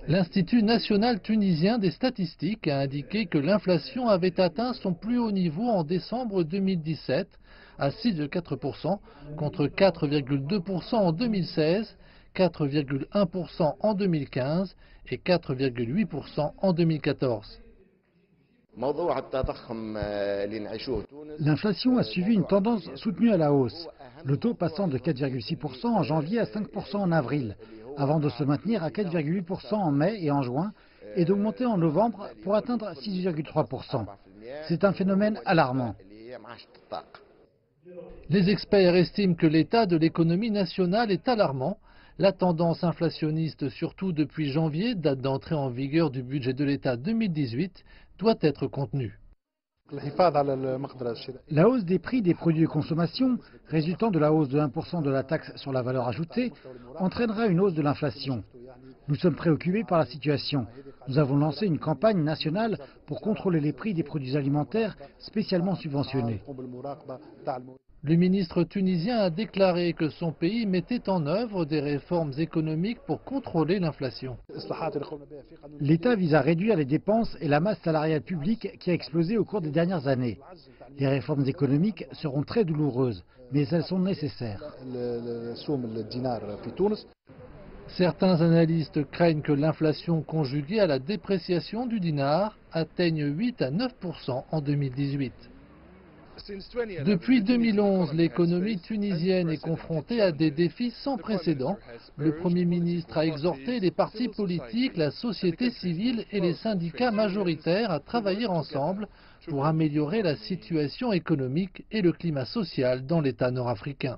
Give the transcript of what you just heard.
L'Institut national tunisien des statistiques a indiqué que l'inflation avait atteint son plus haut niveau en décembre 2017 à 6,4% contre 4,2% en 2016, 4,1% en 2015 et 4,8% en 2014. L'inflation a suivi une tendance soutenue à la hausse, le taux passant de 4,6% en janvier à 5% en avril, avant de se maintenir à 4,8% en mai et en juin, et d'augmenter en novembre pour atteindre 6,3%. C'est un phénomène alarmant. Les experts estiment que l'état de l'économie nationale est alarmant. La tendance inflationniste, surtout depuis janvier, date d'entrée en vigueur du budget de l'État 2018, doit être contenue. La hausse des prix des produits de consommation, résultant de la hausse de 1% de la taxe sur la valeur ajoutée, entraînera une hausse de l'inflation. Nous sommes préoccupés par la situation. Nous avons lancé une campagne nationale pour contrôler les prix des produits alimentaires spécialement subventionnés. Le ministre tunisien a déclaré que son pays mettait en œuvre des réformes économiques pour contrôler l'inflation. L'État vise à réduire les dépenses et la masse salariale publique qui a explosé au cours des dernières années. Les réformes économiques seront très douloureuses, mais elles sont nécessaires. Certains analystes craignent que l'inflation conjuguée à la dépréciation du dinar atteigne 8 à 9% en 2018. Depuis 2011, l'économie tunisienne est confrontée à des défis sans précédent. Le Premier ministre a exhorté les partis politiques, la société civile et les syndicats majoritaires à travailler ensemble pour améliorer la situation économique et le climat social dans l'État nord-africain.